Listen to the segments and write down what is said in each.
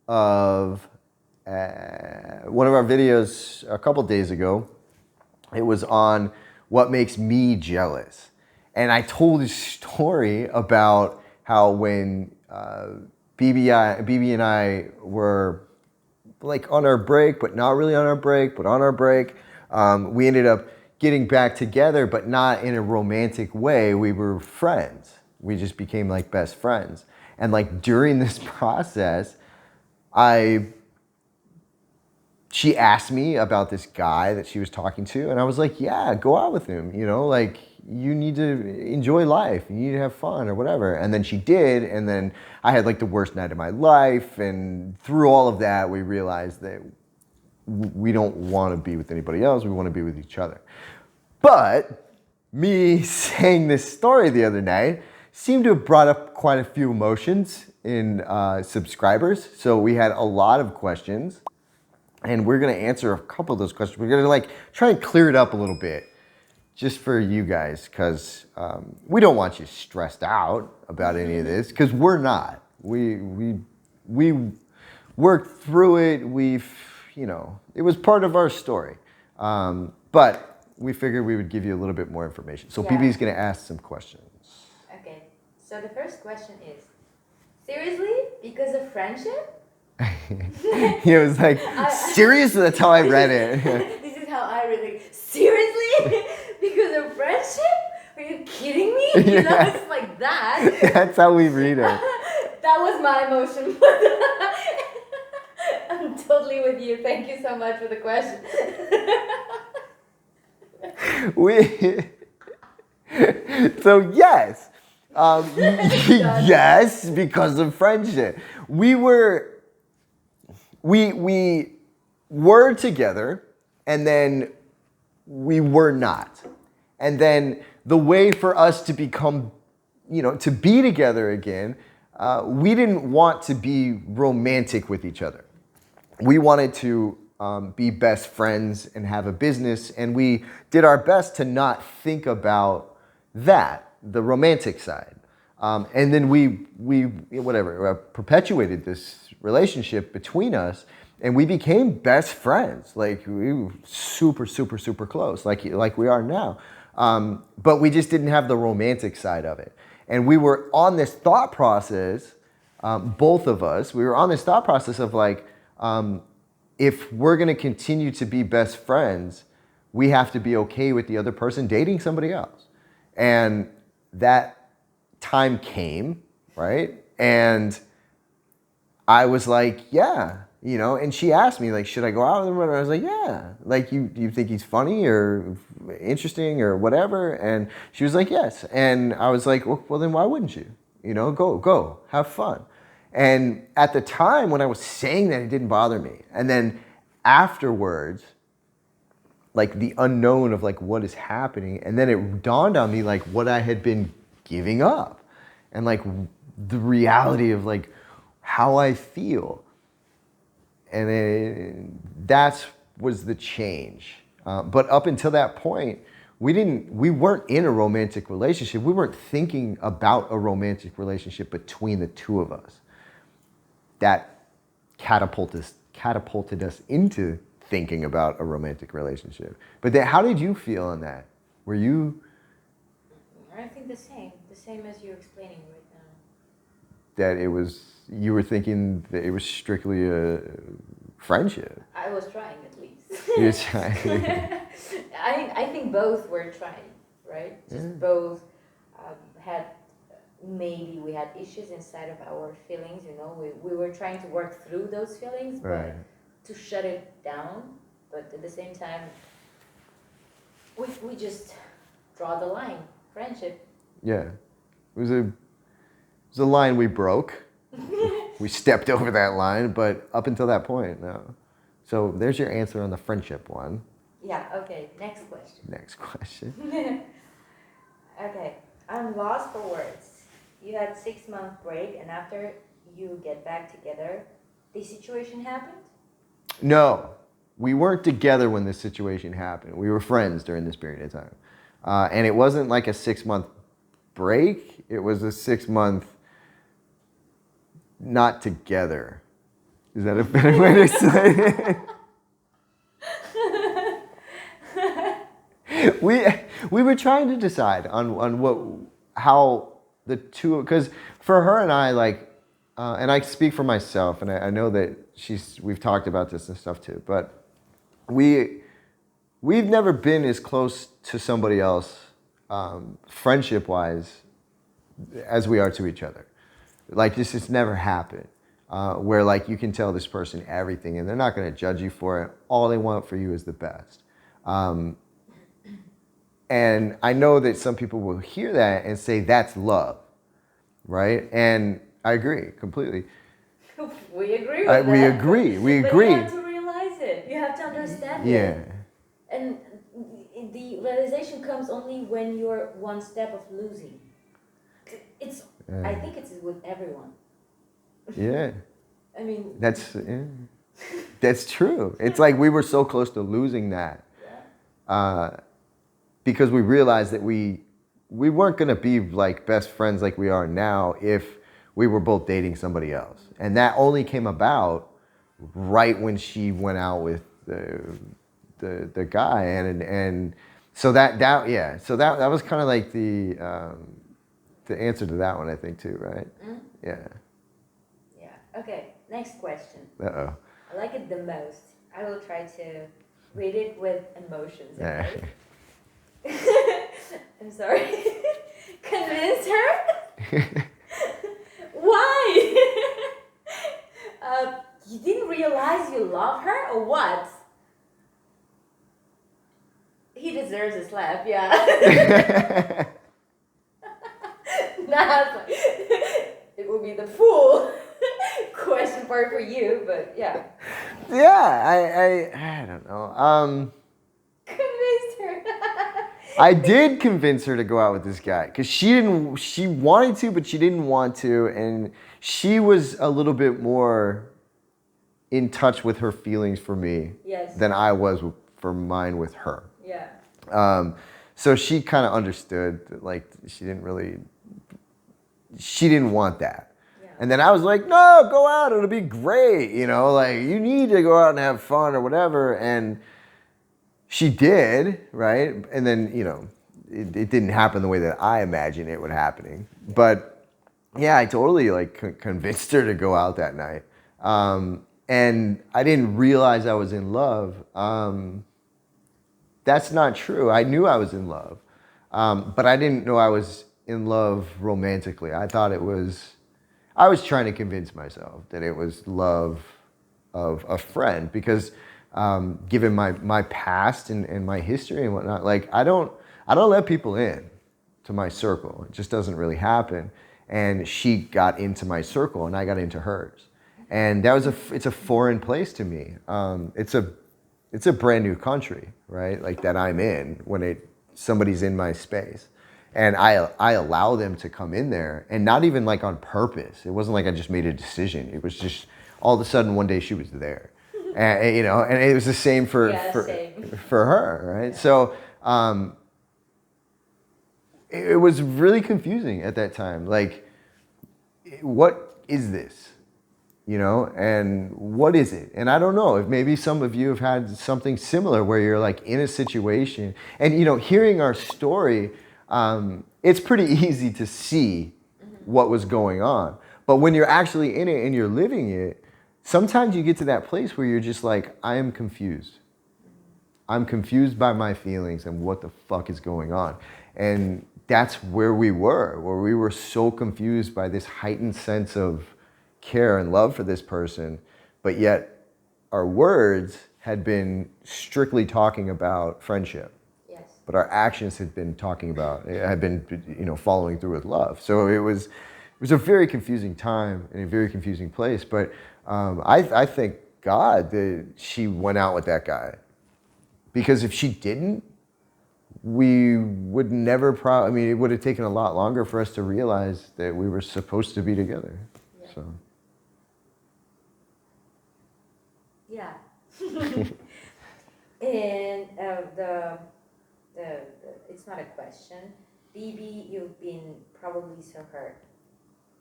of one of our videos a couple days ago. It was on what makes me jealous. And I told a story about how when BB and I were like on our break, but not really on our break, but on our break, we ended up getting back together, but not in a romantic way. We were friends. We just became like best friends. And like during this process, she asked me about this guy that she was talking to, and I was like, yeah, go out with him, like you need to enjoy life, you need to have fun or whatever. And then she did, and then I had like the worst night of my life, and through all of that, we realized that we don't want to be with anybody else, we want to be with each other. But me saying this story the other night seemed to have brought up quite a few emotions in subscribers, so we had a lot of questions. And we're gonna answer a couple of those questions. We're gonna like try and clear it up a little bit just for you guys, because we don't want you stressed out about any of this, because we're not. We worked through it. It was part of our story. But we figured we would give you a little bit more information. So BB's gonna ask some questions. Okay, so the first question is, seriously, because of friendship? He was like, seriously? That's how I read it. This is how I read it. Seriously? Because of friendship? Are you kidding me? It's like that. That's how we read it. That was my emotion. I'm totally with you. Thank you so much for the question. So yes. Yes, because of friendship. We were together, and then we were not. And then the way for us to become, to be together again, we didn't want to be romantic with each other. We wanted to be best friends and have a business, and we did our best to not think about that, the romantic side. And then we perpetuated this relationship between us, and we became best friends. Like we were super, super, super close, like we are now. But we just didn't have the romantic side of it. And we were on this thought process, both of us, we were on this thought process of like, if we're gonna continue to be best friends, we have to be okay with the other person dating somebody else. And that time came, right? And I was like, yeah, and she asked me like, should I go out with him? And I was like, yeah, like you think he's funny or interesting or whatever? And she was like, yes. And I was like, well then why wouldn't you? Go, have fun. And at the time when I was saying that, it didn't bother me. And then afterwards, like the unknown of like what is happening, and then it dawned on me like what I had been giving up, and like the reality of like how I feel. And that was the change. But up until that point, we weren't in a romantic relationship. We weren't thinking about a romantic relationship between the two of us. That catapulted us into thinking about a romantic relationship. But then how did you feel on that? Were you? I think the same as you're explaining right now. That you were thinking that it was strictly a friendship. I was trying at least. You were trying. I think both were trying, right? Just both maybe we had issues inside of our feelings, we were trying to work through those feelings, but right. To shut it down, but at the same time, we just draw the line, friendship. Yeah, it was a line we broke. We stepped over that line, but up until that point, no. So there's your answer on the friendship one. Yeah, okay, next question. Okay, I'm lost for words. You had 6-month break, and after you get back together, the situation happened? No, we weren't together when this situation happened. We were friends during this period of time. And it wasn't like a 6-month break. It was a 6-month not together. Is that a better way to say it? We were trying to decide on how the two, because for her and I, like, and I speak for myself, and I know that we've talked about this and stuff too, but we've never been as close to somebody else, friendship wise, as we are to each other. Like, this has never happened. Where, like, you can tell this person everything and they're not going to judge you for it. All they want for you is the best. And I know that some people will hear that and say that's love, right? And I agree completely. We agree with that. We agree. But you have to realize it. You have to understand Yeah. it. And the realization comes only when you're one step of losing. I think it's with everyone. Yeah. I mean, that's true. It's like we were so close to losing that, because we realized that we weren't gonna be like best friends like we are now if we were both dating somebody else, and that only came about right when she went out with the guy, and so that was kind of like the answer to that one, I think too, right? Mm-hmm. Yeah. Okay, next question. Uh-oh. I like it the most. I will try to read it with emotions, okay? I'm sorry. Convince her? Why? You didn't realize you love her or what? He deserves a slap, yeah. Nah, it would be the fool question part for you, but yeah. Yeah, I don't know. Convinced her. I did convince her to go out with this guy because she wanted to, but she didn't want to, and she was a little bit more in touch with her feelings for me than I was for mine with her. Yeah. So she kind of understood that, like, she didn't want that. Yeah. And then I was like, no, go out, it'll be great. You know, like, you need to go out and have fun or whatever. And she did, right? And then, you know, it didn't happen the way that I imagined it would happening. But yeah, I totally like convinced her to go out that night. And I didn't realize I was in love. That's not true. I knew I was in love. But I didn't know I was in love romantically. I was trying to convince myself that it was love of a friend because given my past and my history and whatnot, like I don't let people in to my circle. It just doesn't really happen. And she got into my circle and I got into hers. And it's a foreign place to me. It's a brand new country, right? Like that I'm in when somebody's in my space. And I allow them to come in there, and not even like on purpose. It wasn't like I just made a decision. It was just all of a sudden one day she was there, and you know, and it was the same for her, right? Yeah. So it was really confusing at that time. Like, what is this? You know, and what is it? And I don't know if maybe some of you have had something similar where you're like in a situation, and you know, hearing our story. It's pretty easy to see what was going on. But when you're actually in it and you're living it, sometimes you get to that place where you're just like, I am confused. I'm confused by my feelings and what the fuck is going on. And that's where we were so confused by this heightened sense of care and love for this person, but yet our words had been strictly talking about friendship. But our actions had been following through with love. So it was a very confusing time and a very confusing place. But I thank God that she went out with that guy, because if she didn't, we would never it would have taken a lot longer for us to realize that we were supposed to be together. Yeah. So. Yeah. And it's not a question. BB, you've been probably so hurt.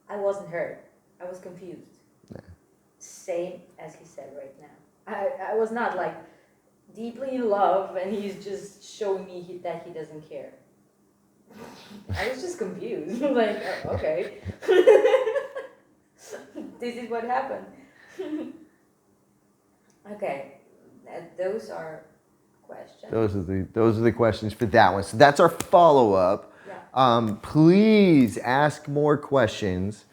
I wasn't hurt. I was confused. Yeah. same as he said right now. I was not like deeply in love and he's just showing me that he doesn't care. I was just confused. Like, oh, okay. This is what happened. Okay, those are questions. Those are the questions for that one. So that's our follow-up. Yeah. Please ask more questions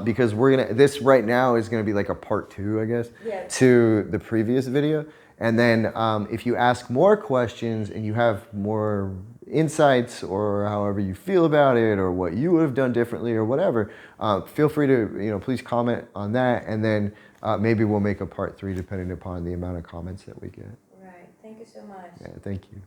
because this right now is gonna be like a part 2, I guess, Yeah. to the previous video. And then if you ask more questions and you have more insights or however you feel about it or what you would have done differently or whatever, feel free to, please comment on that. And then maybe we'll make a part 3 depending upon the amount of comments that we get. Right. Thank you so much. Yeah, thank you.